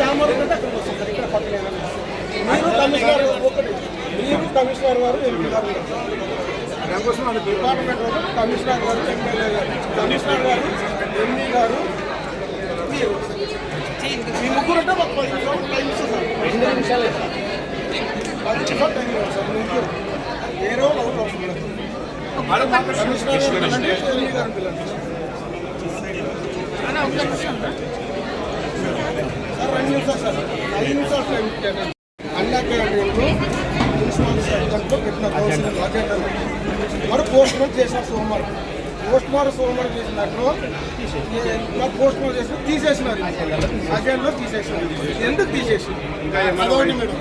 చామర్ కంటే అక్కడికి వస్తుంది సార్, ఇక్కడ పక్కన మీరు కమిషనర్ గారు ఎంపీ గారు దానికోసం మన డిపార్ట్మెంట్ వారు కమిషనర్ గారు ఎమ్మెల్యే గారు కమిషనర్ గారు ఎంపీ గారు మీరు మీ ముగ్గురు అంటే మాకు 10 నిమిషాలు టైం ఇస్తుంది సార్. 2 నిమిషాలు 10 నిమిషాలు టైం ఇవ్వాలి సార్. ముగ్గురు వేరే వాళ్ళు అవుట్ అవసరం లేదు. కమిషనర్ గారు ఎంపీ గారు పిల్లలు సార్ 2 నిమిషాలు సార్ 5 నిమిషాలు టైం ఇచ్చాను. అన్నా క్యాంటీన్లు మున్సిపల్ దాంట్లో పెట్టిన అజెండా మరి పోస్ట్ మార్క్ చేసిన సోమవారం చేసినట్లు మరి పోస్ట్ మార్క్ చేసిన తీసేసినారు అజెండాలో తీసేసినారు. ఎందుకు తీసేసి అదొకటి మేడం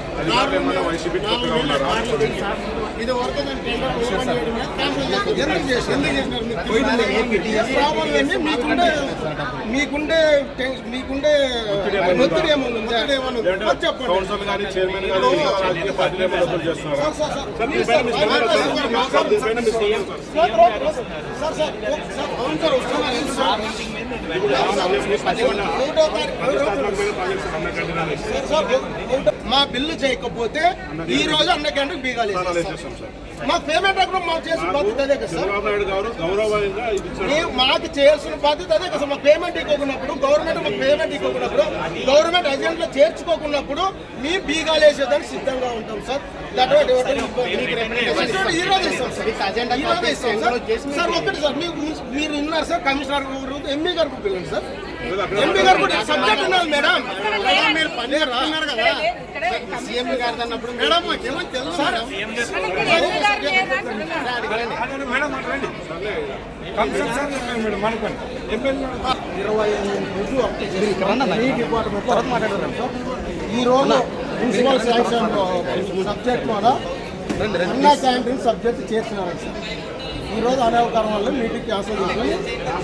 ఇది వరకు ఎందుకు చేసినారు మీకుండే ఒత్తిడి ఏమన్నా చెప్పండి. మా బిల్లు చేయకపోతే ఈ రోజు అన్న క్యాంటీన్ బీగాలి. మా పేమెంట్ అక్కడ మాకు చేసిన బాధ్యత అదే కదా సార్. మాకు చేయాల్సిన బాధ్యత అదే కదా. మా పేమెంట్ ఇవ్వకున్నప్పుడు గవర్నమెంట్ మాకు పేమెంట్ ఇవ్వకున్నప్పుడు గవర్నమెంట్ అజెండాలో చేర్చుకోకున్నప్పుడు మేము బీగాలు వేసేదానికి సిద్ధంగా ఉంటాం సార్. ఈ రోజు ఇస్తాం సార్. ఒకటి సార్ మీరు విన్నారు సార్, కమిషనర్ గారు ఎంపీ గారు పిల్లలు సార్. ఎంపీ గారు కూడా సబ్జెక్ట్ ఉన్నారు మేడం. మీరు పని చేస్తున్నారు కదా సీఎం గారు అన్నప్పుడు మేడం మాకేమో తెలుసు సార్. 25 ఈ రోజు మున్సిపల్ శాంక్షన్ సబ్జెక్ట్ ద్వారా అన్నా క్యాంటీన్ సబ్జెక్ట్ చేర్చినారండి సార్. ఈరోజు అనవకారం వల్ల మీటింగ్ క్యాన్సిల్ చేసుకొని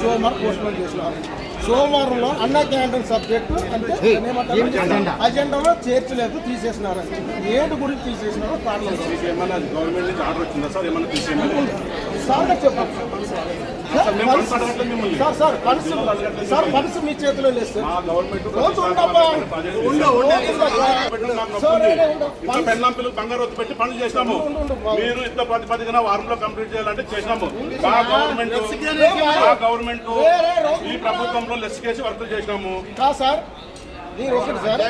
సోమవారం పోస్ట్పోన్ చేసినారు. సోమవారంలో అన్నా క్యాంటీన్ సబ్జెక్టు అంటే అజెండాలో చేర్చలేదు, తీసేసినారు. ఏడు గురించి తీసేసినారో కారణం సార్ చెప్పండి సార్. మనసు మీ చేతిలో లేదు సార్. బంగారు పెట్టి పనులు చేసినాము. మీరు ఇంత ప్రతిపదిగా వారంలో కంప్లీట్ చేయాలంటే చేసినాము. గవర్నమెంట్ ఈ ప్రభుత్వంలో లెస్ కేసి వర్క్ చేసినాము సార్. మీరు ఒకటి సార్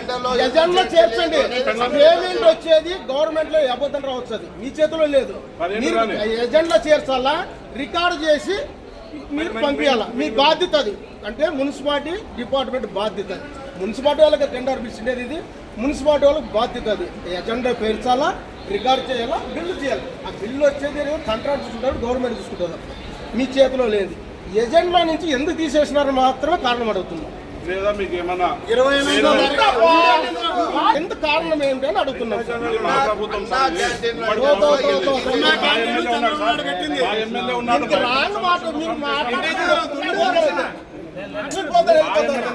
ఎజెండాలో చేర్చండి. పేమెంట్ వచ్చేది గవర్నమెంట్ లో అబద్ధం రావచ్చు, మీ చేతిలో లేదు. మీరు ఎజెండా చేర్చాలా, రికార్డు చేసి మీరు పంపించాలా, మీ బాధ్యత అది. అంటే మున్సిపాలిటీ డిపార్ట్మెంట్ బాధ్యత. మున్సిపాలిటీ వాళ్ళకి టెండర్ పిలిచిండేది ఇది, మున్సిపాలిటీ వాళ్ళకి బాధ్యత అది. ఎజెండా పేర్చాలా, రికార్డు చేయాలా, బిల్లు చేయాలి. ఆ బిల్లు వచ్చేది కాంట్రాక్ట్ చూసుకుంటారు, గవర్నమెంట్ చూసుకుంటారు. మీ చేతిలో లేదు. ఎజెండా నుంచి ఎందుకు తీసేసినారో మాత్రమే కారణం అడుగుతున్నాం. లేదా మీకు ఏమన్నా ఎందుకు కారణం ఏంటి అని అడుగుతున్నాం.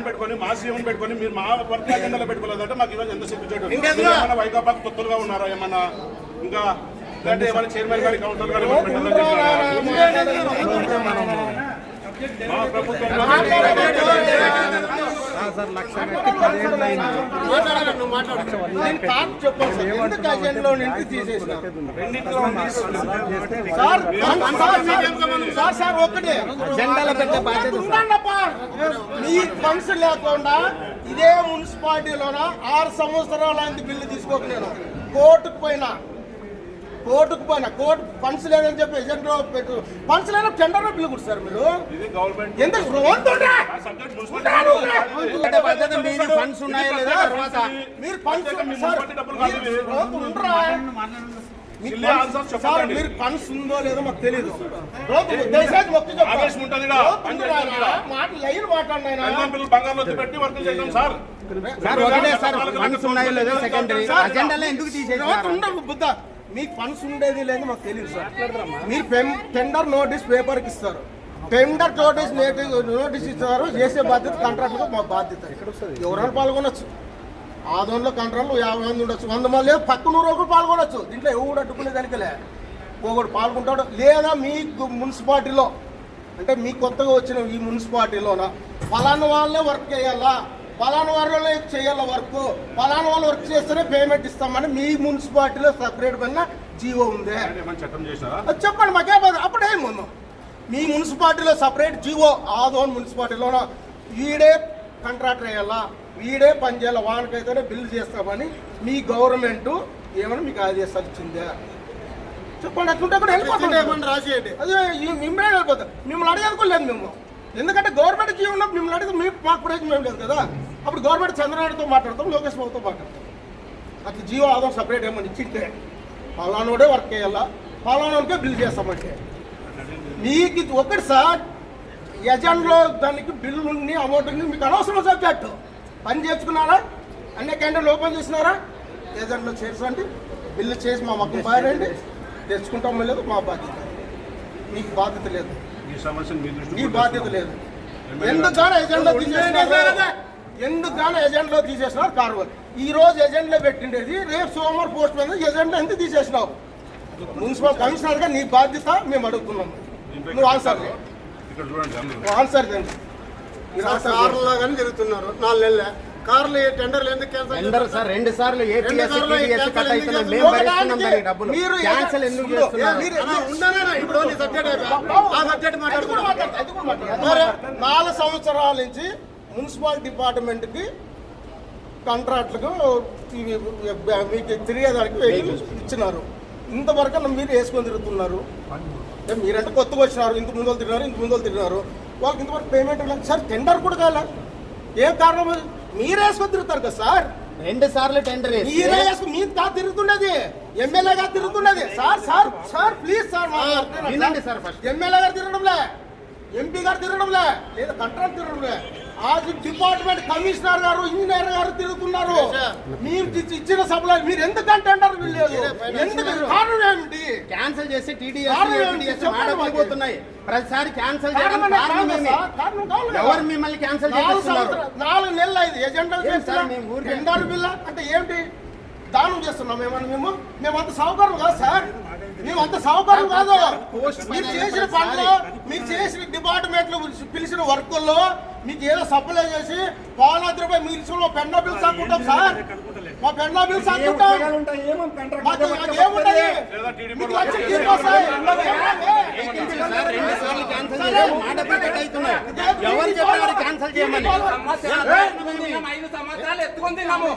పెట్టుకొని మా సీఎం పెట్టుకొని మీరు మా వర్క్ అజెండాలో పెట్టుకోలేదంటే మాకు ఈరోజు ఎంత సిగ్గు. వైకాపాకు తొత్తులుగా ఉన్నారా ఏమన్నా? ఇంకా అంటే ఏమైనా చైర్మన్ గారి కౌన్సిలర్ గారు ఒకటి మీ ఫండ్స్ లేకుండా ఇదే మున్సిపాలిటీలోన 6 సంవత్సరాల బిల్లు తీసుకోకలేను. కోర్టుకు పోయినా కోర్టు ఫండ్స్ లేదని చెప్పి ఎజెంట్లో పెట్టు. ఫండ్స్ లేని టెండర్ బిల్లు కుడతారు మీరు. ఎందుకు మీరు ఫండ్స్ ఉందో లేదో మాకు తెలియదు. లైన్ మాట్లాడినా బంగారు పెట్టి వర్క్ చేద్దాం సార్. బుద్ధ మీకు ఫండ్స్ ఉండేది లేదు మాకు తెలియదు సార్. మీరు టెండర్ నోటీస్ పేపర్కి ఇస్తారు, టెండర్ నోటీస్ ఇస్తారు. చేసే బాధ్యత కాంట్రాక్ట్లో మా బాధ్యత. ఎవరైనా పాల్గొనొచ్చు. ఆదోన్లో కాంట్రాక్ట్లు 50 మంది ఉండొచ్చు, 100 మంది లేదు, పక్క 100 ఒకరు పాల్గొనొచ్చు. దీంట్లో ఎవడు అడ్డుకునే దానికిలే ఒకడు పాల్గొంటాడు. లేదా మీ మున్సిపాలిటీలో అంటే మీ కొత్తగా వచ్చిన ఈ మున్సిపాలిటీలోన ఫలానా వాళ్ళే వర్క్ చేయాలా, పలానా వారిలో చేయాల వర్క్, పలానా వాళ్ళు వర్క్ చేస్తేనే పేమెంట్ ఇస్తామని మీ మున్సిపాలిటీలో సపరేట్ పైన జీవో ఉంది. అది చెప్పండి మాకే అప్పుడేముందో మీ మున్సిపాలిటీలో సపరేట్ జీవో ఆదోన్ మున్సిపాలిటీలో వీడే కాంట్రాక్టర్ వేయాలా, వీడే పని చేయాలి, వానికైతేనే బిల్లు చేస్తామని మీ గవర్నమెంట్ ఏమైనా మీకు ఆదేశాలు ఇచ్చిందే చెప్పండి. అట్లుంటే కూడా వెళ్ళిపోతుంది రాసేయండి. అదే మిమ్మల్ని వెళ్ళిపోతాం. మిమ్మల్ని అడిగేది మేము, ఎందుకంటే గవర్నమెంట్ జీవో ఉన్నప్పుడు మిమ్మల్ని అడిగితే మాకు ప్రయోజనం ఏం లేదు కదా. అప్పుడు గవర్నమెంట్ చంద్రబాబుతో మాట్లాడతాం, లోకేష్ బాబుతో మాట్లాడతాం. అట్లా జీవో ఆదాయం సపరేట్ ఏమని ఇచ్చింటే పలానోడే వర్క్ చేయాలా, పలానోడికే బిల్ చేస్తామంటే మీకు ఒకటి సార్ ఎజెంట్లో దానికి బిల్లు ఉంది, అమౌంట్ ఉంది, మీకు అనవసరం సబ్జెక్టు. పని చేర్చుకున్నారా, అన్ని క్యాంటీన్లు ఓపెన్ చేసినారా, ఎజెంట్లో చేర్చండి, బిల్లు చేసి మా మొక్కలు పారండి, తెచ్చుకుంటామో లేదు మా బాధ్యత. మీకు బాధ్యత లేదు, మీ బాధ్యత లేదు. ఎందుకని ఎజెంట్లో తీసేసినారు, ఎందుకని ఎజెంట్లో తీసేసినారు కార్వల్. ఈ రోజు ఎజెంట్లో పెట్టిండేది, రేపు సోమవారం పోస్ట్ మీద ఎజెండా ఎందుకు తీసేసినావు? మున్సిపల్ కమిషనర్గా నీ బాధ్యత మేము అడుగుతున్నాము. నువ్వు ఆన్సర్ ఆన్సర్ కార్లో కానీ తిరుగుతున్నారు 4 నెలలే. కార్లు టెండర్లు ఎందుకు టెండర్ సార్ 2 సార్లు ఏపీఎస్ టీడీఎస్ కట్ అవుతున్నాం, మేము భరిస్తున్నాం దానికి డబ్బులు. క్యాన్సిల్ ఎందుకు చేస్తున్నారు? 4 సంవత్సరాల నుంచి మున్సిపల్ డిపార్ట్మెంట్కి కాంట్రాక్టులకు మీకు తిరిగేదానికి వెహికల్ ఇచ్చినారు. ఇంతవరకు మీరు వేసుకొని తిరుగుతున్నారు. మీరంటే కొత్తగా వచ్చినారు, ఇంత ముందు తిరిగినారు, వాళ్ళకి ఇంతవరకు పేమెంట్ లేదు సార్. టెండర్ కూడా కాలే, ఏం కారణం? మీరు వేసుకొని తిరుగుతారు కదా సార్. 2 సార్లు టెండర్ మీరే వేసుకుని మీరు కాదు తిరుగుతున్నది, ఎమ్మెల్యే గారు తిరుగుతున్నది. సార్ ప్లీజ్ సార్ వినండి సార్. ఫస్ట్ ఎమ్మెల్యే గారు తిరగడంలే, ఎంపీ గారు తిరగడంలే, లేదా కంట్రాక్ట్ తిరగడంలే, ఆ డిపార్ట్మెంట్ కమిషనర్ గారు, ఇంజనీర్ గారు తిరుగుతున్నారు. మీరు ఇచ్చిన సభలో మీరు ఎందుకంటే టెండర్ లేదు, ఎందుకు కారణం ఏమిటి? క్యాన్సిల్ చేసి టీడీఎస్ మాడబోతున్నాయి. ప్రతిసారి క్యాన్సిల్ చేయడం కారణం ఏమి? ఎవరు మిమ్మల్ని క్యాన్సిల్ చేస్తున్నారు? 4 నెలలు అయింది ఎజెండా టెండర్ బిల్ అంటే ఏమిటి? దానం చేస్తున్నాం మేమంత సౌకర్యం కాదు సార్, మేమంత సౌకర్యం కాదు. మీరు చేసిన పనులు, మీరు చేసిన డిపార్ట్మెంట్లు పిలిచిన వర్కుల్లో మీకు ఏదో సప్లై చేసి ₹1,00,000 మీరు ఇచ్చిన మా పెన్నా బిల్ సాకుంటాం సార్, మా పెన్నా బిల్ సాకుంటాం. ఏముంటది మీకు లక్షలు తీసుకొస్తాయి. ఎవరు చెప్పారు క్యాన్సిల్ చేయమని? 5 సంవత్సరాలు ఎత్తుకొని తిన్నాము.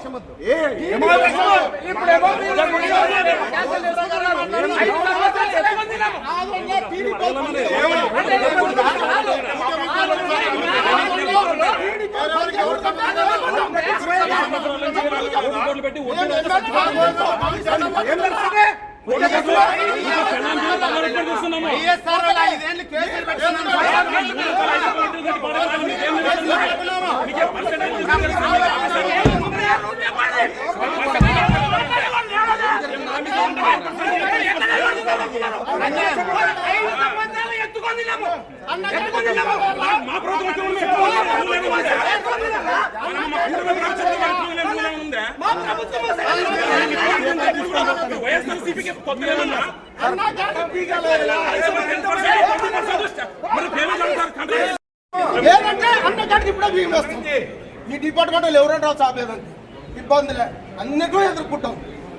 లేదంటే అన్నగారికి ఇప్పుడే బియ్యం వేస్తుంది. ఈ డిపార్ట్మెంట్ ఎవరైనా చాపలేదండి, ఇబ్బందులే అన్నిటిలో ఎదుర్కొంటాం.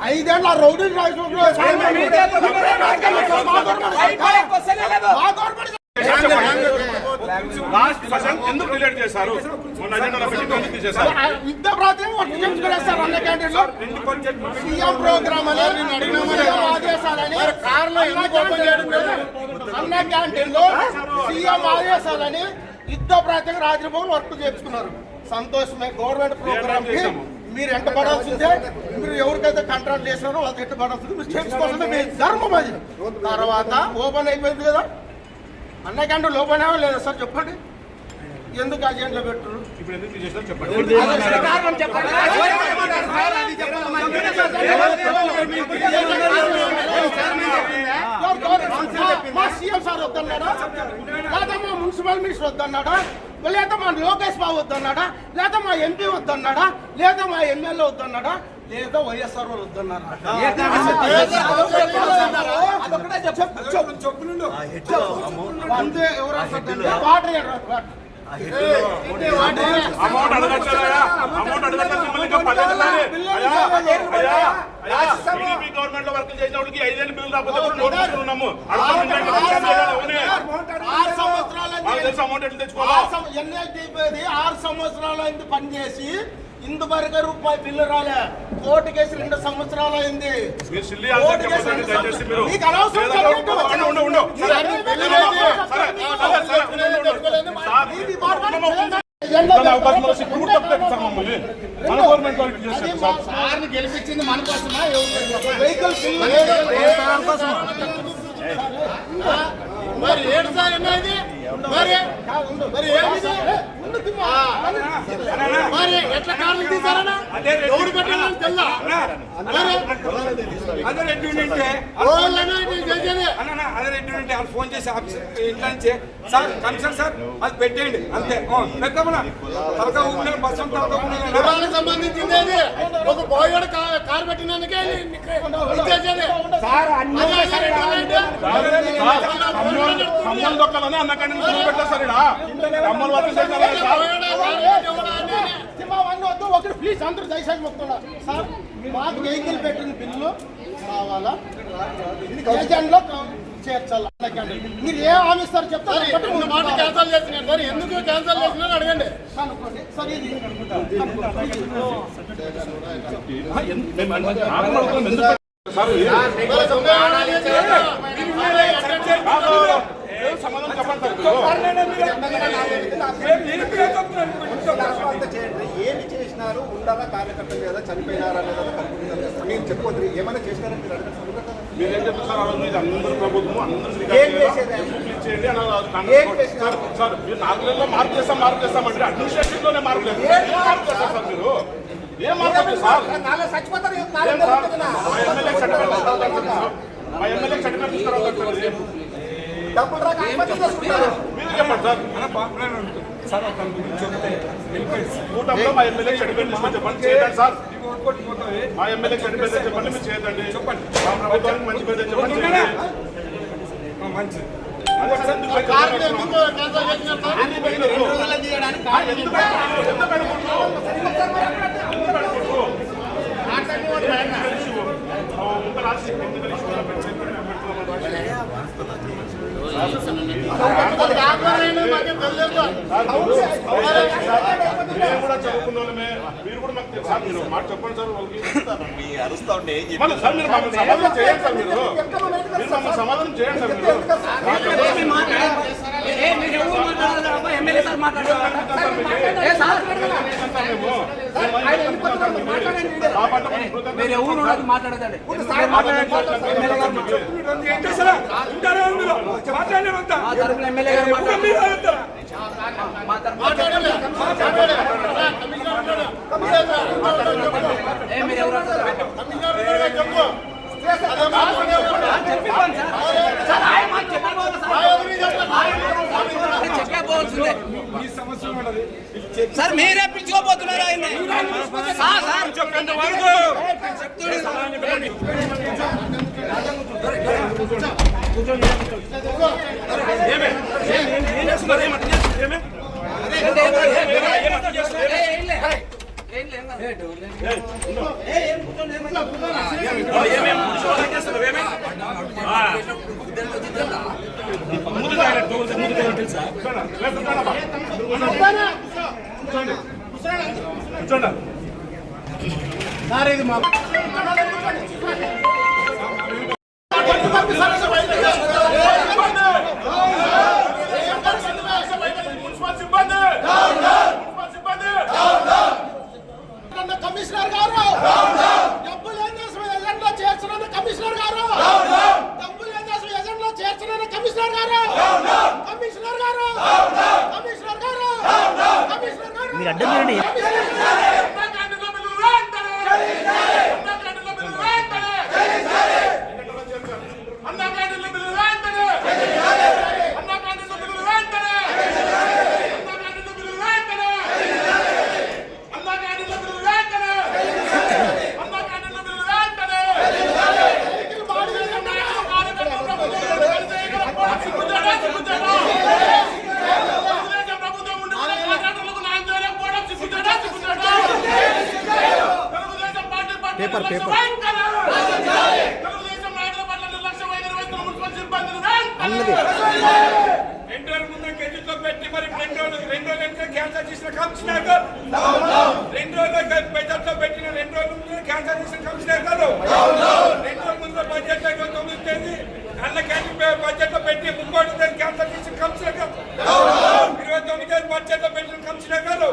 5 ఏళ్ళ రౌడీ ఎందుకు డిలీట్ చేశారు? యుద్ధ ప్రాంతం వర్క్ చేసుకునేస్తారు అన్న క్యాంటీన్లో. సీఎం ప్రోగ్రామ్ ఆదేశాలని అన్న క్యాంటీన్లో సీఎం ఆదేశాలని యుద్ధ ప్రాంతం రాజభవన్ వర్క్ చేసుకున్నారు. సంతోషమే. గవర్నమెంట్ ప్రోగ్రామ్ కి మీరు ఎంట పడాల్సిందే. మీరు ఎవరికైతే కాంట్రాక్ట్ చేసినారో వాళ్ళకి ఎంట పడాల్సిందే. మీరు చేసుకోవాల్సిందే, మీ ధర్మం అది. తర్వాత ఓపెన్ అయిపోయింది కదా అన్న క్యాంటీన్, ఓపెన్ అయ్యా లేదా సార్ చెప్పండి? ఎందుకు అజెంట్లో పెట్టరు? ఇప్పుడు ఎందుకు తీసేసారు చెప్పండి. మా సీఎం సార్ వద్దన్నాడా, లేదా మా మున్సిపల్ మినిస్టర్ వద్దన్నాడా, లేదా మా లోకేష్ బాబు వద్దన్నాడా, లేదా మా ఎంపీ వద్దన్నాడా, లేదా మా ఎమ్మెల్యే వద్దన్నాడా, లేదా వైఎస్ఆర్ వాళ్ళు వద్దన్నారా? అంతే. ఎవరు అమౌంట్ అడగట్లేదా? అమౌంట్ అడగట్లేదు మిమ్మల్ని ఇంకా 10 ఏళ్ళు రాలే. టీడీపీ గవర్నమెంట్ లో వర్క్ చేసిన వాళ్ళకి 5 ఏళ్ళు బిల్లు రాకపోతే కూడా నోటీసులు ఉన్నాము. అమౌంట్ ఎట్లా తెచ్చుకోవాలి? ఎన్ఐటీపీ 6 సంవత్సరాలు అయింది పనిచేసి ఇంతవరకు రూపాయి బిల్లు రాలే. కోర్టు కేసు 2 సంవత్సరాలు అయింది. మీరు సిల్లీ ఆన్సర్ చెప్పండి దయచేసి మీరు. మీకు అనవసరం సబ్జెక్టు. ఉండు. అవకాశం ఇప్పుడు తప్పలేదు సార్ మమ్మల్ని. మన గవర్నమెంట్ వాళ్ళకి చేస్తారు సార్. సార్ని గెలిపించింది మన కోసమా? వెహికల్ మరి ఏడు సార్ ఎన్నది? మరి ఏమిది? మరి ఎట్లా కార్లు తీసారన్నా? ఎవరు పెట్టాలని తెల్లా? అదే రెడ్డి ఉంటే అదే రెడ్డి ఉంటే వాళ్ళు ఫోన్ చేసి ఇంట్లో నుంచి సార్ కమిషన్ సార్ అది పెట్టేయండి అంతే పెద్దమన్నా తలక ఊపిన బస్సు తలక కులాలకు సంబంధించింది అది. ఒక పోయాడు కారు పెట్టినందుకే ఇచ్చేసేది. కమ్మలు దొక్కాలని అన్నకండి పెట్టారు సార్ ఇక్కడ కమ్మలు వర్క్ చేస్తారు ఒకటి ప్లీజ్ అందరూ దయచేసి మొక్కుతున్నా సార్. మాకు వెహికల్ పెట్టిన బిల్లు కావాలా, ఏజెంట్ లో చేర్చాలా. మీరు ఏ హామీ ఇస్తారు చెప్తారు. మాట క్యాన్సల్ చేసినారు సార్. ఎందుకు క్యాన్సల్ చేసినారు అడగండి. కనుక్కోండి సార్. ఇది సమాధానం చెప్పండి ఏమి చేసినారు? ఉండాలా కార్యకర్తలు లేదా చనిపోయినారా లేదా నేను చెప్పొద్దు. ఏమైనా చేసినారని మీరు అడగండి. మీరేం చెప్తారు? ఇది అందరూ ప్రభుత్వం అందరూ చేయండి అని సార్. మీరు 4 నెలల్లో మార్పు చేస్తాం అంటే అడ్మినిస్ట్రేషన్ లోనే మార్పు లేదు. మార్పు చేస్తారు సార్ మీరు. ఏం మార్పు సార్? మా ఎమ్మెల్యే సర్టిఫికేట్ తీసుకురావాలి. డబ్బులు రాక ఆత్మహత్య చేసుకుంటారు. మీరు చెప్పండి సార్. కూటమిలో మా ఎమ్మెల్యే సర్టిఫికేట్ తీసుకొని చెప్పండి. చేయండి సార్. మా ఎమ్మెల్యే సర్టిఫికేట్ చెప్పండి. మీరు చేయండి. చెప్పండి. మా ప్రభుత్వానికి మంచి పేరు చెప్పండి. మంచి మేము కూడా చదువుకున్న వాళ్ళమే. మీరు కూడా మాకు సార్ మీరు మాట చెప్పండి సార్. వాళ్ళకి అరుస్తా ఉండే సార్. మీరు మమ్మల్ని సమాధానం చేయండి సార్. మీరు మమ్మల్ని సమాధానం చేయండి సార్. మీరు ఎవరు మాట్లాడదండి. ఎమ్మెల్యే గారు మీరు ఎవరు సార్ మీరే పిలుచుకోబోతున్నారు ఆయన చెప్పండి వరకు సార్ ఇది మా కమిషనర్ గారు డబ్బులు ఏం చేసిన ఎజెండా చేర్చడానికి కమిషనర్ గారు డబ్బులు ఏం చేసిన ఎజెండా చేర్చడానికి కమిషనర్ గారు కమిషనర్ గారు కమిషనర్ గారు కమిషనర్ గారు మీరు అడ్డం చేయండి. తెలుగుదేశం నాయకుల పట్ల నిర్లక్ష్యం వైఖరి వహిస్తున్న మున్సిపల్ సిబ్బందిని రెండు రోజుల ముందు గెజిట్లో పెట్టి మరి రెండు రోజులు క్యాన్సర్ చేసిన కమిషనర్ 2 రోజులు బడ్జెట్ లో పెట్టిన 2 రోజుల ముందు క్యాన్సర్ చేసిన కమిషనర్ గారు 2 రోజుల ముందు బడ్జెట్ లో 9 తేదీ అన్న క్యాంటీన్ బడ్జెట్ లో పెట్టి 30 తేదీ క్యాన్సర్ చేసిన కమిషనర్ గారు 29 తేదీ బడ్జెట్ లో పెట్టిన కమిషనర్ గారు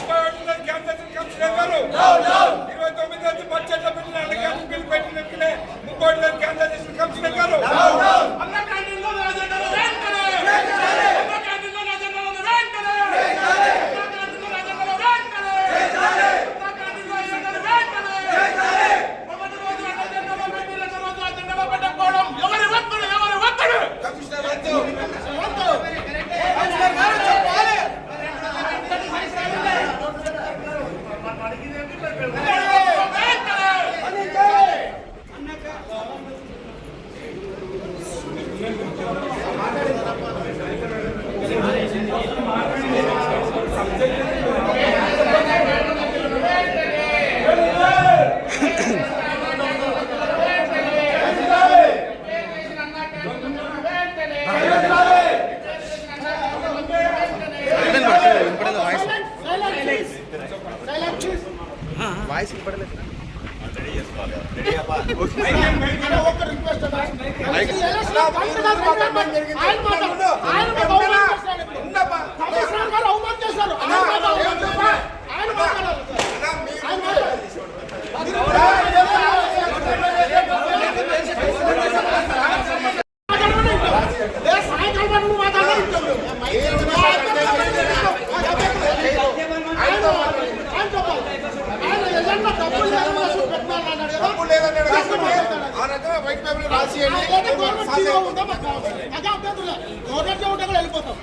31 తేదీ క్యాన్సర్ చేసిన కమిషనర్ గారు 29 తేదీ బడ్జెట్ లో పెట్టిన అన్న క్యాంటీన్ బిల్ పెట్టిన 30 తేదీ క్యాన్సర్ చేసిన కమిషనర్ గారు అన్న క్యాంటీన్లో రాజేంద్ర వెంటనే అన్న క్యాంటీన్లో రాజేంద్ర వెంటనే అన్న క్యాంటీన్లో రాజేంద్ర వెంటనే అన్న క్యాంటీన్లో రాజేంద్ర వెంటనే మొదటి రోజు రాజేంద్ర పెట్టి రెండో రోజు రాజేంద్ర పెట్టకపోవడం ఎవరి ఒత్తిడి కమిషనర్ రద్దు కమిషనర్ గారు చెప్పాలి వాయిస్ వినపడలేదు. ఒక్క రిక్వెస్ట్ కమిషనర్ గారు అవమానం చేశారు. ఆయన మాట్లాడాలి. సాయంకాలం మాట్లాడాలి. వెళ్ళిపోతాం.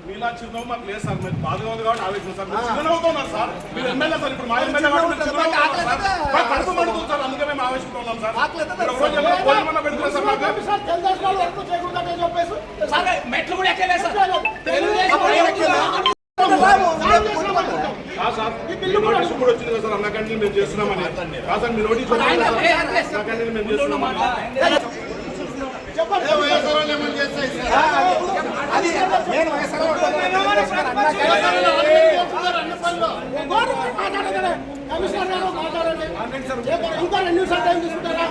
మీలా చిరునవ్వు మాకు లేదు సార్. మీరు బాధగా ఉంది కాబట్టి ఆలోచన సార్. మీరు చిరునవ్వుతో ఉన్నారు సార్. మీరు ఎమ్మెల్యే సార్. ఇప్పుడు మా ఎమ్మెల్యే కడుపు మండుతుంది సార్. అందుకే మేము ఆవేశంతో ఉన్నాం సార్. మెట్లు కూడా ఎక్కలేదు సార్. నోటీస్ కూడా వచ్చింది కదా సార్. అన్న క్యాంటీన్ మేము చేస్తున్నామని కాదు సార్. మీ నోటీస్ అన్న క్యాంటీన్ మేము చేస్తున్నామని ఇంకా 2 నిమిషాలు టైం తీసుకుంటారా?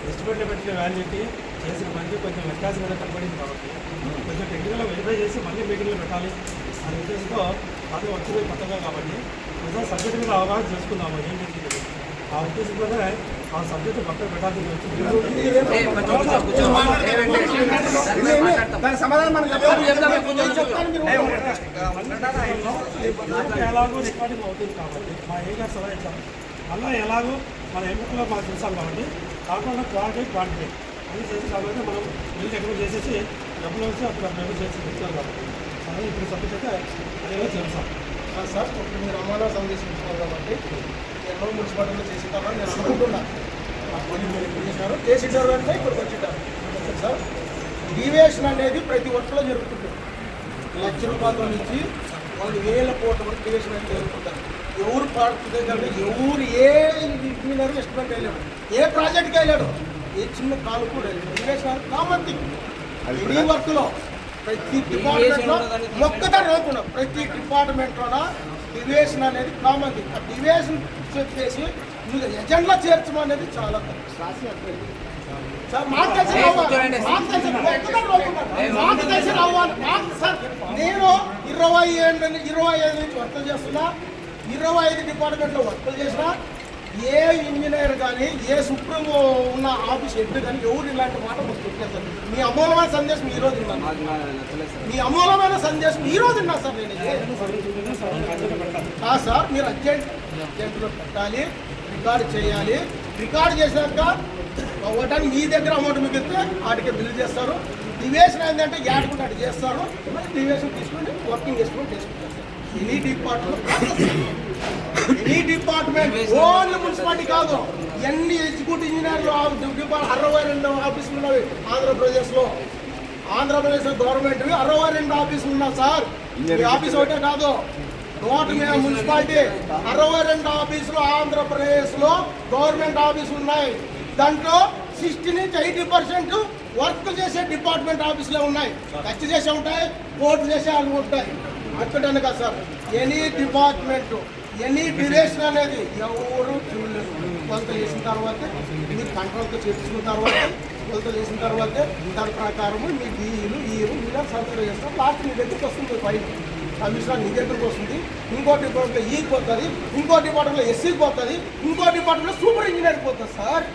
ఎస్టిమేట్లో పెట్టిన వాల్యూకి చేసిన పనికి కొంచెం వ్యత్యాసం కూడా కనబడింది కాబట్టి కొంచెం టెక్నికల్గా వెరిఫై చేసి మళ్ళీ మీటింగ్లో పెట్టాలి అనే ఉద్దేశంతో అది వచ్చింది కొత్తగా కాబట్టి కొంచెం సబ్జెక్ట్ మీద అవగాహన చేసుకుందాము ఏంటి ఆ ఉద్దేశంతోనే ఆ సబ్జెక్టు పక్కన పెట్టాల్సి వచ్చింది. ఎలాగో రికార్డింగ్ అవుతుంది కాబట్టి మా ఏరియా సలహా ఇచ్చాము. మళ్ళీ ఎలాగో మన ఎన్నికల్లో మాకు చూసాం కాబట్టి కాకుండా క్వాలిటీ క్వాంటిటీ అన్ని చేసి కాబట్టి మనం బిల్ ఎక్కడ చేసేసి డబ్బులు వచ్చి అప్పుడు మేము చేసి ఇచ్చాం కాబట్టి అలాగే ఇప్పుడు సబ్జెక్ట్ అయితే అదేలా చేస్తాం సార్. ఇప్పుడు మీరు అమ్మాలో సందేశించుకున్నారు కాబట్టి ఎన్నో మున్సిపాలిటీలో చేసింటారో నేను అనుకుంటున్నాను. మీరు చేసినారు చేసింటారు అంటే ఇప్పుడు వచ్చింటారు సార్. డీవియేషన్ అనేది ప్రతి ఒక్కలో జరుగుతుంది. ₹1,00,000 నుంచి 1,000 కోట్ల వరకు డీవియేషన్ అనేది జరుగుతుంటారు. ఎవరు పాడుతుంది కంటే ఎవరు ఏ ఇంజనీర్ ఎస్టిమేట్ వెళ్ళాడు, ఏ ప్రాజెక్ట్కి వెళ్ళాడు, ఏ చిన్న కాలు కూడా వెళ్ళాడు. Deviation common thing. ఈ వర్క్లో ప్రతి డిపార్ట్మెంట్లో ఒక్కటే రోకుండా ప్రతి డిపార్ట్మెంట్లోన డివియేషన్ అనేది కామన్ థింగ్. ఆ డివియేషన్ చెప్పేసి మీరు ఎజెండా చేర్చమనేది చాలా సార్. మాకు తెలిసి రావాలి సార్. నేను 25 నుంచి వర్కులు చేస్తున్నా. 25 డిపార్ట్మెంట్లో వర్కులు చేసినా ఏ ఇంజనీర్ కానీ ఏ సుప్రీం ఉన్న ఆఫీస్ హెడ్ కానీ ఎవరు ఇలాంటి మాట చెప్పలేదు. మీ అమూలమైన సందేశం ఈ రోజు విన్నాను. మీ అమూలమైన సందేశం ఈ రోజు విన్నా సార్. నేను సార్ మీరు అర్జెంట్లో పెట్టాలి, రికార్డు చేయాలి. రికార్డు చేశాక ఒకటానికి మీ దగ్గర అమౌంట్ మిగిలితే వాటికి బిల్ చేస్తారు. డివేషన్ ఏంటంటే యాడుకుంటాడు చేస్తారు, మళ్ళీ డివేషన్ తీసుకుని వర్కింగ్ చేసుకుంటారు. ఎనీ డిపార్ట్మెంట్ ఓన్లీ మున్సిపాలిటీ కాదు, ఎన్ని ఎగ్జిక్యూటివ్ ఇంజనీర్లు 62 ఆఫీసులు ఉన్నవి ఆంధ్రప్రదేశ్లో గవర్నమెంట్ 62 ఆఫీసులు ఉన్నాయి సార్. ఈ ఆఫీస్ ఒకటే కాదు, మున్సిపాలిటీ 62 ఆఫీసులు ఆంధ్రప్రదేశ్లో గవర్నమెంట్ ఆఫీసులు ఉన్నాయి. దాంట్లో 60 నుంచి 80% వర్క్ చేసే డిపార్ట్మెంట్ ఆఫీసులే ఉన్నాయి. ఖర్చు చేసే ఉంటాయి, కోర్టు చేసే వాళ్ళు ఉంటాయి. అక్కడనే కదా sir, any department any duration అనేది ఎవరు చూడలేదు. కొలతలు చేసిన తర్వాత మీరు కంట్రోల్తో చేర్చుకున్న తర్వాత కొలతలు చేసిన తర్వాత దాని ప్రకారము మీ డీలు మీరు సర్వే చేస్తారు. లాస్ట్ మీ దగ్గరికి వస్తుంది ఫైల్, కమిషనర్ నీ దగ్గరికి వస్తుంది. ఇంకో డిపార్ట్మెంట్లో ఈకి పోతుంది, ఇంకో డిపార్ట్మెంట్లో ఎస్సీకి పోతుంది, ఇంకో డిపార్ట్మెంట్లో సూపర్ ఇంజనీర్కి పోతుంది సార్.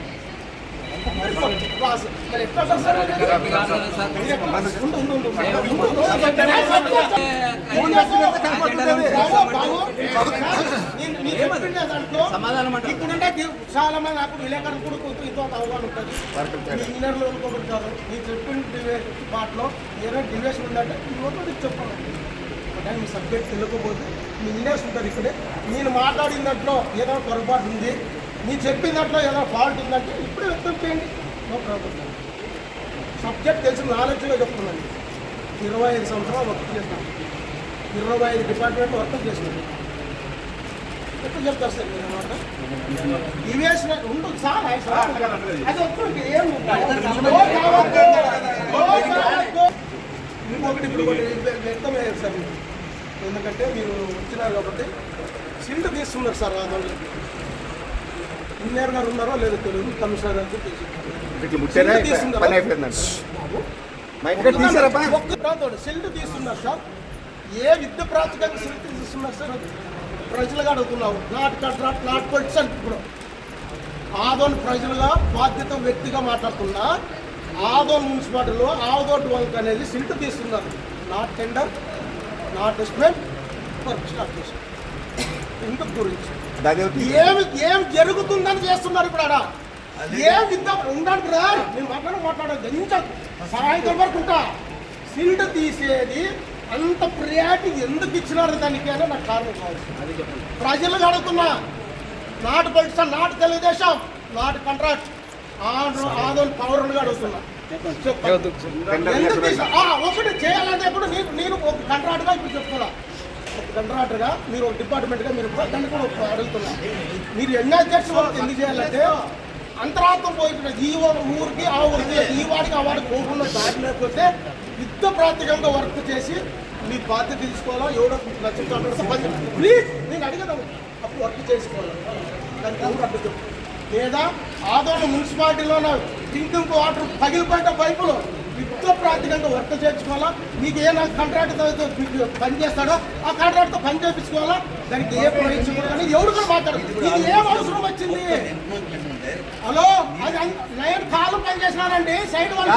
మరి ఎట్లా సార్? ఇప్పుడుంటే చాలా మంది అప్పుడు విలేకరులు కూడా కొంచెం ఇంకో అవగాహన ఉంటుంది. ఇంజనీర్లు అనుకోబడతారు. మీరు చెప్పిన పాటలో ఏదైనా డివేషన్ ఉందంటే ఇంకోటి చెప్పాలి. కానీ మీ సబ్జెక్ట్ తెలియకపోతే మీ ఇంజనీర్స్ ఉంటారు ఇక్కడే. నేను మాట్లాడిన దాంట్లో ఏదో పొరపాటు ఉంది, మీరు చెప్పిన దాంట్లో ఏదో ఫాల్ట్ ఉందంటే ఇప్పుడే వ్యక్తం చేయండి, నో ప్రాబ్లం. సబ్జెక్ట్ తెలిసిన నాలెడ్జ్గా చెప్తున్నాను. 25 సంవత్సరాలు వర్క్ చేస్తాను, 25 డిపార్ట్మెంట్ వర్క్ చేసినాను. ఎప్పుడు చెప్తారు సార్ మీరు అన్నమాట? డివేషన్ ఉంటుంది సార్, అది ఒక్కరికి ఏం ఇంకొకటి ఇప్పుడు వ్యక్తమయ్యారు సార్. ఎందుకంటే మీరు వచ్చినారు కాబట్టి సిల్ట్ తీస్తున్నారు సార్. వాళ్ళు ఇంజనీర్ గారు ఉన్నారో లేదో తెలియదు, కమిషనర్ గారికి సిల్ట్ తీస్తున్నారు సార్. ఏ విద్య ప్రాతికంగా సిల్ట్ తీస్తున్నారు సార్? ప్రజలుగా అడుగుతున్నావు. Not politician. ఇప్పుడు ఆదోన్ ప్రజలుగా బాధ్యత వ్యక్తిగా మాట్లాడుతున్నా, ఆదోన్ మున్సిపాలిటీలో ఆదోన్ వర్క్ అనేది సిల్ట్ తీస్తున్నారు. Not tender, not estimate, work start చేశారు. ఇందుకు గురించి ఏం జరుగుతుందని చేస్తున్నారు ఇప్పుడు. ఆడ ఏం విద్య ఉండాలి బ్రదర్, నేను మాట్లాడదు ఎంత సాయంత్రం వరకు ఉంటా. సిల్ట్ తీసేది అంత ప్రియారిటీ ఎందుకు ఇచ్చినారు దానికైనా నాకు కారణం కావచ్చు. ప్రజలకు అడుగుతున్నా, not politician, not Telugu Desam, not contract, ఆదోన్ పౌరులుగా అడుగుతున్నా. ఒకటి చేయాలంటే ఇప్పుడు నేను ఒక కాంట్రాక్ట్గా ఇప్పుడు చెప్తున్నా, ఒక కాంట్రాక్టర్గా మీరు ఒక డిపార్ట్మెంట్గా మీరు దాన్ని కూడా అడుగుతున్నా. మీరు ఎన్ఆర్జెస్ వర్క్ ఎందుకు చేయాలంటే అంతరాత్మ పోయినది. ఈ ఊరికి ఆ ఊరికి, ఈ వాడికి ఆ వాడికి పోకుండా దారి లేకపోతే యుద్ధ ప్రాతికంగా వర్క్ చేసి మీ బాధ్యత తీసుకోవాలా. ఎవడో నచ్చుతాడు ప్లీజ్ నేను అడిగదాము, అప్పుడు వర్క్ చేసుకోవాలి. దానికి ఎవరు అడ్డు చెప్పు. లేదా ఆదోళన మున్సిపాలిటీలోన డ్రింకింగ్ వాటర్ పగిలిపోయిన పైపులు యుద్ధ ప్రాతికంగా వర్క్ చేయించుకోవాలా. మీకు ఏ కాంట్రాక్ట్తో పని చేస్తాడో ఆ కాంట్రాక్ట్తో పని చేయించుకోవాలా. దానికి ఏ ప్రయోజనం ఎవరు కూడా మాట్లాడదు. ఇది ఏం అవసరం వచ్చింది? హలో, అది 9 కాలం పని చేసినారండి సైడ్ వాళ్ళు.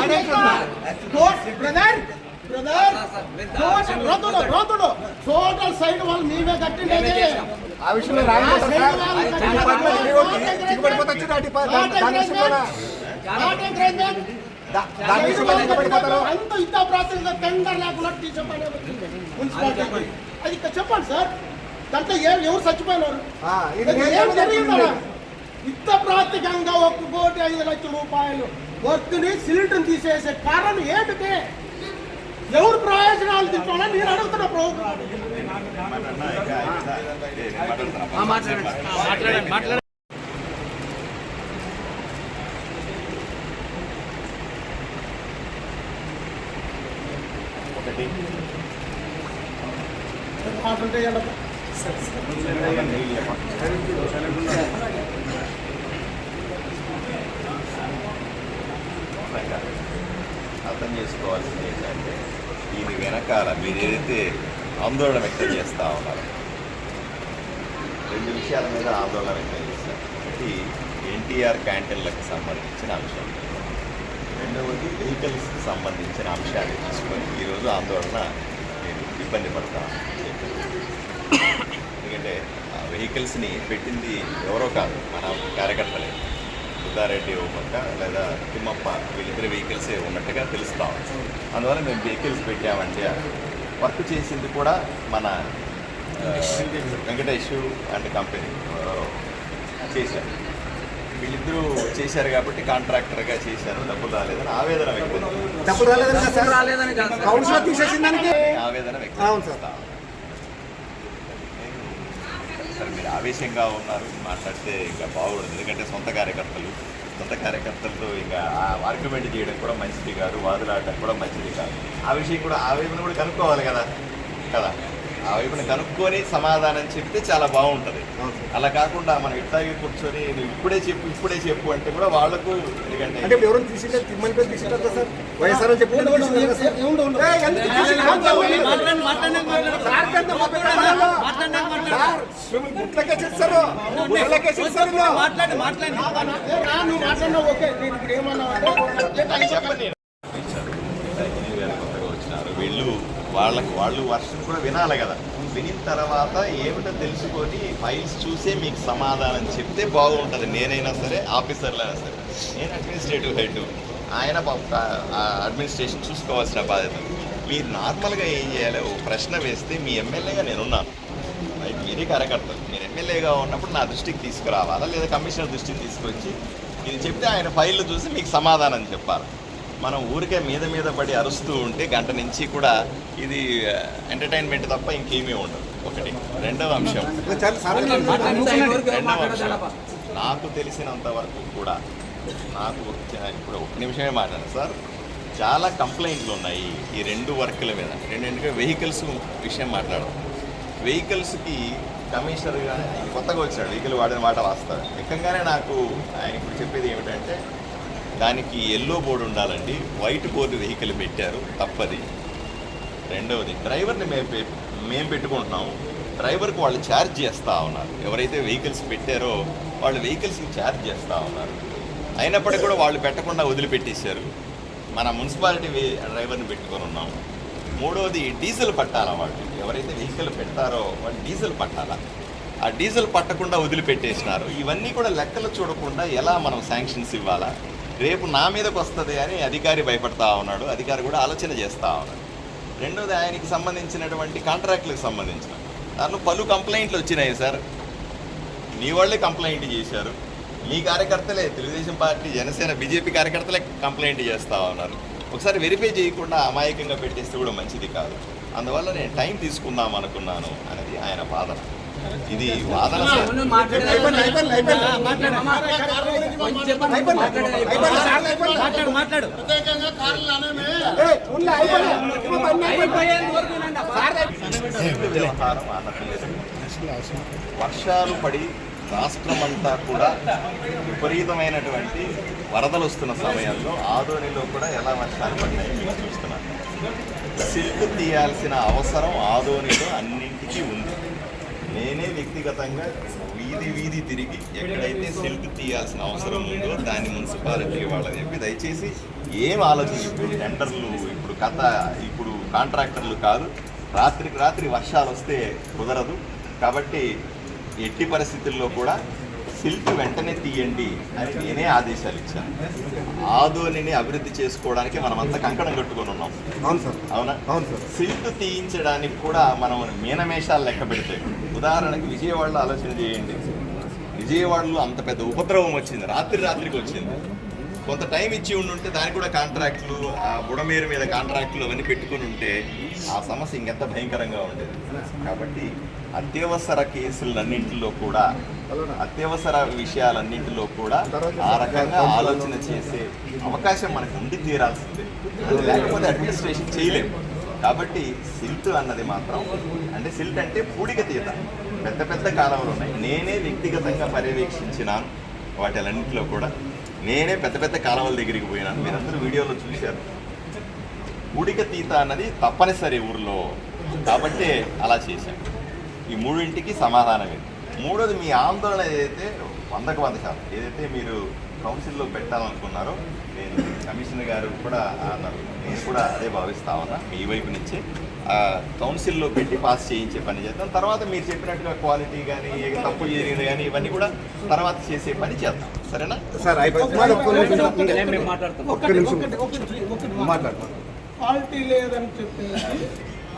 రోతుడు టోటల్ సైడ్ వాళ్ళు మేమే కట్టిండేది. అంత యుద్ధ ప్రాతినిధ్యం టెండర్ లేకుండా మున్సిపాలిటీ అది చెప్పండి సార్. దాంట్లో ఎవరు చచ్చిపోయినారు? ఏం జరిగిందా? యుద్ధ ప్రాతికంగా 1,05 లక్షల రూపాయలు వర్క్ని సిలిండర్ తీసేసే కారణం ఏమిటి? ఎవరు ప్రయోజనాలు తీసుకోవాలని నేను అడుగుతున్నా. అర్థం చేసుకోవాల్సింది ఏంటంటే దీని వెనకాల మీరు ఏదైతే ఆందోళన వ్యక్తం చేస్తూ ఉన్నారు, 2 విషయాల మీద ఆందోళన వ్యక్తం చేస్తారు. ఒకటి ఎన్టీఆర్ క్యాంటీన్లకు సంబంధించిన అంశం, రెండవది వెహికల్స్కి సంబంధించిన అంశాన్ని తీసుకొని ఈరోజు ఆందోళన నేను ఇబ్బంది పడతాను. ఎందుకంటే ఆ వెహికల్స్ని పెట్టింది ఎవరో కాదు, మన కార్యకర్తలే. సిద్ధారెడ్డి ఓ పక్క లేదా తిమ్మప్ప వీళ్ళిద్దరు వెహికల్సే ఉన్నట్టుగా తెలుస్తా ఉంది. అందువల్ల మేము వెహికల్స్ పెట్టామంటే వర్క్ చేసింది కూడా మన వెంకటేష్ అండ్ కంపెనీ చేశారు. వీళ్ళిద్దరూ చేశారు కాబట్టి కాంట్రాక్టర్గా చేశారు, డబ్బులు రాలేదని ఆవేదన వ్యక్తం ఆవేదన వ్యక్తం సార్. మీరు ఆవేశంగా ఉన్నారు, మాట్లాడితే ఇంకా బాగుండదు. ఎందుకంటే సొంత కార్యకర్తలతో ఇంకా ఆర్గ్యుమెంట్ చేయడం కూడా మంచిది కాదు, వాదులాడడం కూడా మంచిది కాదు. ఆ విషయం కూడా ఆ వైపున కూడా కనుక్కోవాలి కదా. ఆ వైపున కనుక్కొని సమాధానం చెప్తే చాలా బాగుంటుంది. అలా కాకుండా మనం ఇట్లాగే కూర్చొని నువ్వు ఇప్పుడే చెప్పు అంటే కూడా వాళ్ళకు ఎందుకంటే ఎవరైనా తీసుకుంటారు సార్ వైఎస్ఆర్ చెప్పి చెప్పండి. కొత్తగా వచ్చినారు వీళ్ళు, వాళ్ళు వర్షం కూడా వినాలి కదా. వినిన తర్వాత ఏమిటో తెలుసుకొని ఫైల్స్ చూసే మీకు సమాధానం చెప్తే బాగుంటుంది. నేనైనా సరే, ఆఫీసర్లైనా సరే. నేను అడ్మినిస్ట్రేటివ్ హెడ్, ఆయన అడ్మినిస్ట్రేషన్ చూసుకోవాల్సిన బాధ్యత. మీరు నార్మల్గా ఏం చేయాలి, ఓ ప్రశ్న వేస్తే మీ ఎమ్మెల్యేగా నేనున్నాను, మీరే కార్యకర్తలు. మీరు ఎమ్మెల్యేగా ఉన్నప్పుడు నా దృష్టికి తీసుకురావాలా, లేదా కమిషనర్ దృష్టికి తీసుకొచ్చి ఇది చెప్తే ఆయన ఫైళ్ళు చూసి మీకు సమాధానం చెప్పాలి. మనం ఊరికే మీద పడి అరుస్తూ ఉంటే గంట నుంచి కూడా ఇది ఎంటర్టైన్మెంట్ తప్ప ఇంకేమీ ఉండదు. ఒకటి. రెండవ అంశం, నాకు తెలిసినంత వరకు కూడా ఇప్పుడు ఒక నిమిషమే మాట్లాడాను సార్, చాలా కంప్లైంట్లు ఉన్నాయి ఈ 2 వర్కుల మీద. రెండింటిగా వెహికల్స్ విషయం మాట్లాడడం. వెహికల్స్కి కమిషనర్గా కొత్తగా వచ్చాడు, వెహికల్ వాడిన మాట వాస్తవం. ముఖ్యంగానే నాకు ఆయన ఇప్పుడు చెప్పేది ఏమిటంటే దానికి ఎల్లో బోర్డు ఉండాలండి, వైట్ బోర్డు వెహికల్ పెట్టారు, తప్పది. రెండవది, డ్రైవర్ని మేము పెట్టుకుంటున్నాము, డ్రైవర్కి వాళ్ళు ఛార్జ్ చేస్తూ ఉన్నారు. ఎవరైతే వెహికల్స్ పెట్టారో వాళ్ళు వెహికల్స్కి ఛార్జ్ చేస్తూ ఉన్నారు. అయినప్పటికీ కూడా వాళ్ళు పెట్టకుండా వదిలిపెట్టేశారు. మన మున్సిపాలిటీ డ్రైవర్ని పెట్టుకొని ఉన్నాము. మూడవది, డీజిల్ పట్టాలా వాళ్ళు, ఎవరైతే వెహికల్ పెడతారో వాళ్ళు డీజిల్ పట్టాలా, ఆ డీజిల్ పట్టకుండా వదిలిపెట్టేసినారు. ఇవన్నీ కూడా లెక్కలు చూడకుండా ఎలా మనం శాంక్షన్స్ ఇవ్వాలా, రేపు నా మీదకి వస్తుంది అని అధికారి భయపడతా ఉన్నాడు, అధికారి కూడా ఆలోచన చేస్తూ ఉన్నాడు. రెండోది, ఆయనకి సంబంధించినటువంటి కాంట్రాక్టులకు సంబంధించిన దాంట్లో పలు కంప్లైంట్లు వచ్చినాయి సార్. మీ వాళ్ళే కంప్లైంట్ చేశారు, మీ కార్యకర్తలే, తెలుగుదేశం పార్టీ, జనసేన, బీజేపీ కార్యకర్తలే కంప్లైంట్ చేస్తూ ఉన్నారు. ఒకసారి వెరిఫై చేయకుండా అమాయకంగా పెట్టేస్తే కూడా మంచిది కాదు. అందువల్ల నేను టైం తీసుకుందాం అనుకున్నాను అనేది ఆయన వాదన. ఇది వాదన సార్. వ్యవహారం అన్నట్లేదు. వర్షాలు పడి రాష్ట్రమంతా కూడా విపరీతమైనటువంటి వరదలు వస్తున్న సమయంలో ఆదోనిలో కూడా ఎలా వర్షాలు పడినాయి మీరు చూస్తున్నారు. సిల్క్ తీయాల్సిన అవసరం ఆదోనిలో అన్నింటికీ ఉంది. నేనే వ్యక్తిగతంగా వీధి తిరిగి ఎక్కడైతే సిల్క్ తీయాల్సిన అవసరం ఉందో దాన్ని మున్సిపాలిటీ వాళ్ళని చెప్పి దయచేసి ఏం ఆలోచించి టెండర్లు ఇప్పుడు కాంట్రాక్టర్లు కాదు, రాత్రికి రాత్రి వర్షాలు వస్తే కుదరదు. కాబట్టి ఎట్టి పరిస్థితుల్లో కూడా సిల్క్ వెంటనే తీయండి అని నేనే ఆదేశాలు ఇచ్చాను. ఆదోనిని అభివృద్ధి చేసుకోవడానికి మనమంతా కంకణం కట్టుకొని ఉన్నాం. అవును సార్. అవునా? అవును సార్. సిల్క్ తీయించడానికి కూడా మనం మీనమేషాలు లెక్క పెడితే, ఉదాహరణకి విజయవాడలో ఆలోచన చేయండి. విజయవాడలో అంత పెద్ద ఉపద్రవం వచ్చింది, రాత్రికి వచ్చింది. కొంత టైం ఇచ్చి ఉండుంటే దానికి కూడా కాంట్రాక్టులు, ఆ బుడమేరు మీద కాంట్రాక్టులు అవన్నీ పెట్టుకుని ఉంటే ఆ సమస్య ఇంకెంత భయంకరంగా ఉండేది. కాబట్టి అత్యవసర కేసులన్నింటిలో కూడా, అత్యవసర విషయాలన్నింటిలో కూడా ఆ రకంగా ఆలోచన చేసే అవకాశం మనకు ఉండి తీరాల్సిందే. అది లేకపోతే అడ్మినిస్ట్రేషన్ చేయలేము. కాబట్టి సిల్ట్ అన్నది మాత్రం, అంటే సిల్ట్ అంటే పూడిక తీత, పెద్ద కాలువలు ఉన్నాయి. నేనే వ్యక్తిగతంగా పర్యవేక్షించినాను వాటిలన్నింటిలో కూడా. నేనే పెద్ద కాలువల దగ్గరికి పోయినాను, మీరందరూ వీడియోలో చూశారు. పూడిక తీత అన్నది తప్పనిసరి ఊర్లో, కాబట్టి అలా చేశాను. ఈ మూడింటికి సమాధానమే. మూడోది, మీ ఆందోళన ఏదైతే 100% ఏదైతే మీరు కౌన్సిల్లో పెట్టాలనుకున్నారో, నేను కమిషనర్ గారు కూడా అన్నారు, నేను కూడా అదే భావిస్తా ఉన్నా. మీ వైపు నుంచి కౌన్సిల్లో పెట్టి పాస్ చేయించే పని చేద్దాం. తర్వాత మీరు చెప్పినట్టుగా క్వాలిటీ కానీ తప్పు జరిగింది కానీ ఇవన్నీ కూడా తర్వాత చేసే పని చేద్దాం. సరేనా సార్ క్వాలిటీ లేదని చెప్పేసి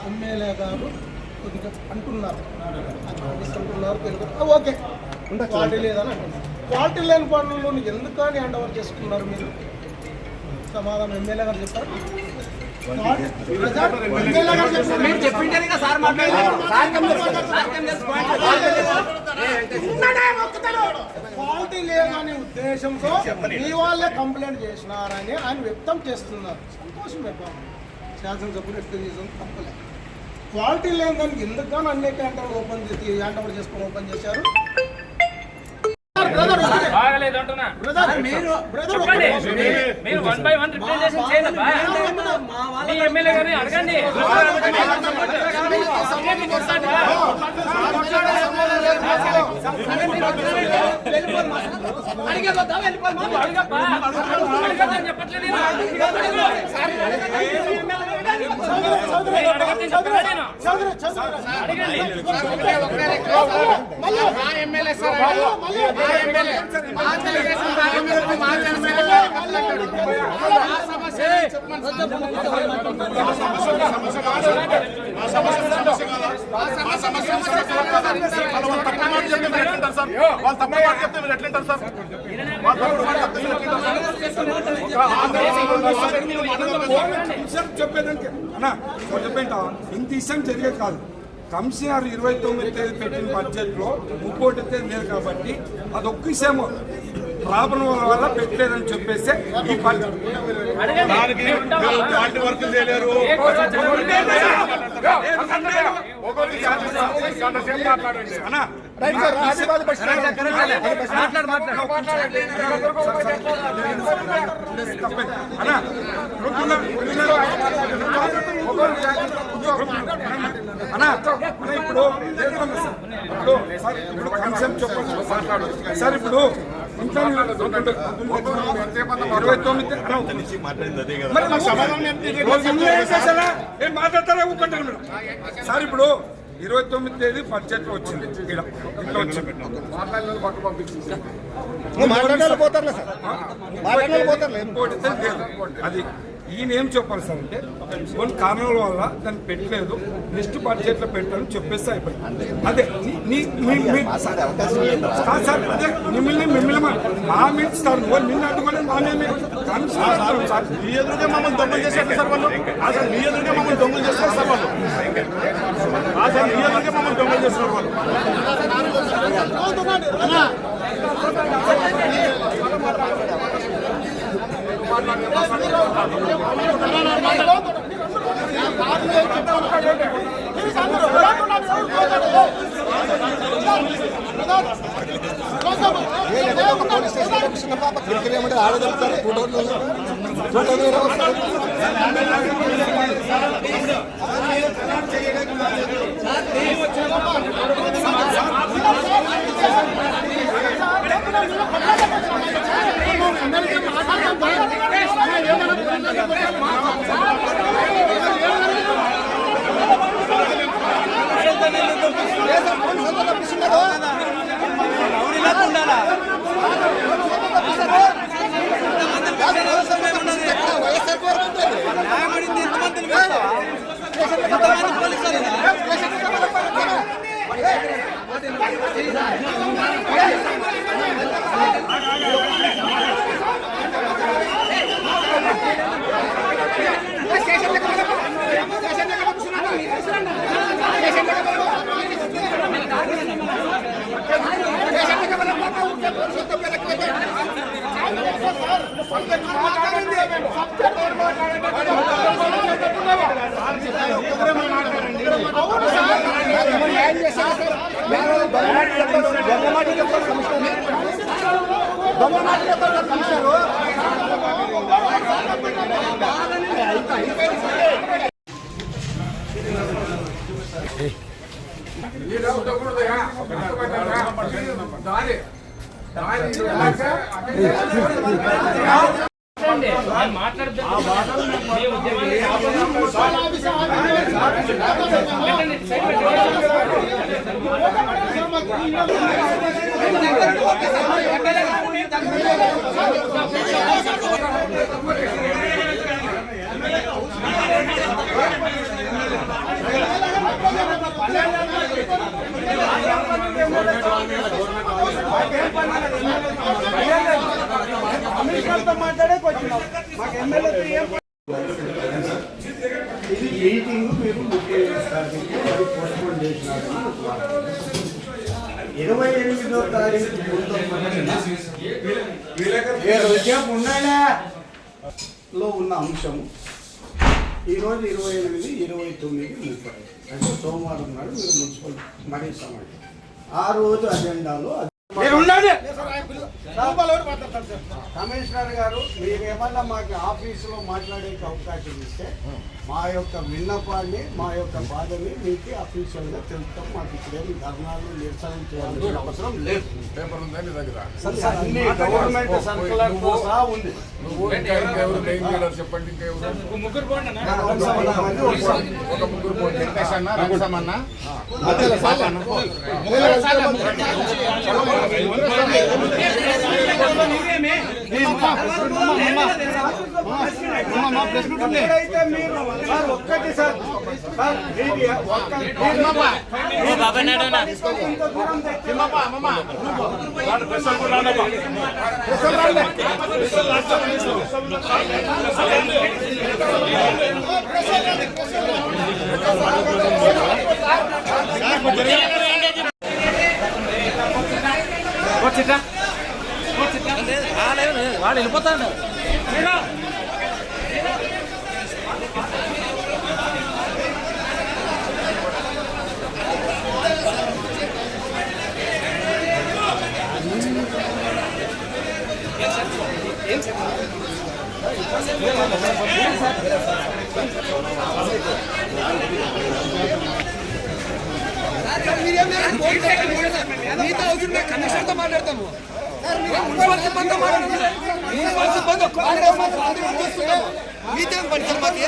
ఎమ్మెల్యే గారు కొద్దిగా అంటున్నారు. ఓకే, క్వాలిటీ లేదని అంటున్నారు. క్వాలిటీ లేని పనులు ఎందుకని హ్యాండ్ ఓవర్ చేసుకున్నారు మీరు? సమాధానం ఎమ్మెల్యే గారు చెప్పారు. క్వాలిటీ లేదనే ఉద్దేశంతో మీ వాళ్ళే కంప్లైంట్ చేసినారని ఆయన వ్యక్తం చేస్తున్నారు. సంతోషం చెప్పాము, శాసనసభ్యులు వ్యక్తం చేసాం, తప్పలేదు. క్వాలిటీ లేని దానికి ఎందుకని అన్ని క్యాంటీన్లు హ్యాండ్ ఓవర్ చేసుకొని ఓపెన్ చేశారు? మీరు 1 by 1 రిప్రజెంటేషన్ చేయాలబ్బా. మీ ఎమ్మెల్యే గారిని అడగండి. చెప్పట్లేదు. చెప్పేదానికి అన్నా చెప్పేంట ఇంత విషయం జరిగేది కాదు. కమిషనర్ 29 తేదీ పెట్టిన బడ్జెట్లో 30 తేదీ లేదు కాబట్టి అదొక్క విషయం ప్రాబ్లం వల్ల పెట్టలేదని చెప్పేసి ఈ బడ్జెట్ సార్ ఇప్పుడు ఇంట్లో 29 మాట్లాడింది అదే కదా. మాట్లాడతారా సార్? ఇప్పుడు 29 తేదీ బడ్జెట్ వచ్చింది, ఇట్లా వచ్చింది. అది ఈయన ఏం చెప్పాలి సార్ అంటే కొన్ని కారణాల వల్ల దాన్ని పెట్టలేదు, నెక్స్ట్ బడ్జెట్ లో పెట్టాలని చెప్పేసి అయిపోయింది. అదే సార్ అదే మిమ్మల్ని మా మీద సార్ నిన్ను అడ్డుకొని మా మీద సార్ మీ ఎదురుగా మమ్మల్ని దొంగలు చేశారు సార్ వాళ్ళు. అసలు మీ ఎదురుగా మమ్మల్ని దొంగలు చేస్తారు సార్ వాళ్ళు. అసలు మీ ఎదురుగా మమ్మల్ని దొంగలు చేస్తున్నారు వాళ్ళు. చిన్న పాప క్రికెట్ ఏమంటే ఆడగలుగుతారు. మాట్లాడదు ఇది మీటింగ్ మీరు బుక్ చేస్తారు, పోస్ట్పోన్ చేసినారు. 28వ తారీఖు లో ఉన్న అంశము ఈరోజు 28, 29, 30 అంటే సోమవారం నాడు మీరు మున్సిపల్ మరీ సమావేశం. ఆ రోజు అజెండాలో కమిషనర్ గారు మీరు ఏమన్నా మాకు ఆఫీసులో మాట్లాడే అవకాశం ఇస్తే మా యొక్క విన్నపాన్ని మా యొక్క బాధని మీకు అఫీషియల్గా తెలుపుతాం. మాకు ఇక్కడేమి ధర్నాలు నిరసనలు చేయాల్సిన అవసరం లేదు. అన్ని గవర్నమెంట్ సర్కులర్తో సహా ఉంది. చెప్పండి ముగ్గురు పోండి అన్న. ఒక ముగ్గురు సార్ ఒక్కటి సార్ వాడు వెళ్ళిపోతాడు. కమిషనర్తో మాట్లాడతాము. మీదేం పని సార్ మాకు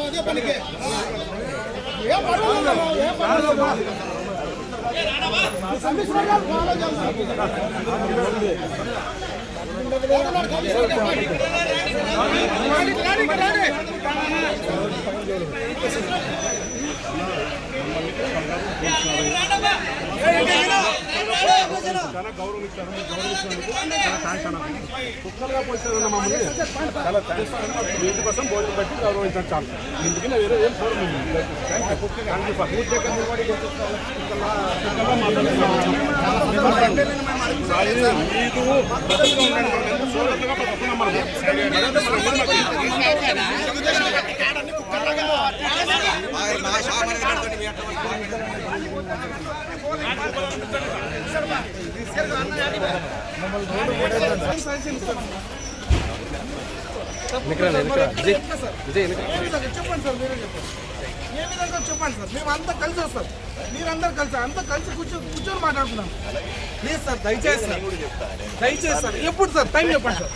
అదే పనికి చాలా గౌరవించారు. కుక్కలుగా పోయిన మమ్మల్ని చాలా థ్యాంక్స్. ఇంటికోసం భోజనం పెట్టి గౌరవించాను చాలు. ఇంటికి వేరే ఏం చూడండి. చెప్పండి సార్, మేము అంతా కలిసి వస్తాం. మీరందరూ కలిసి అంతా కలిసి కూర్చొని మాట్లాడుతున్నాం. ప్లీజ్ సార్, దయచేసి సార్ ఎప్పుడు సార్ టైం చెప్పండి సార్.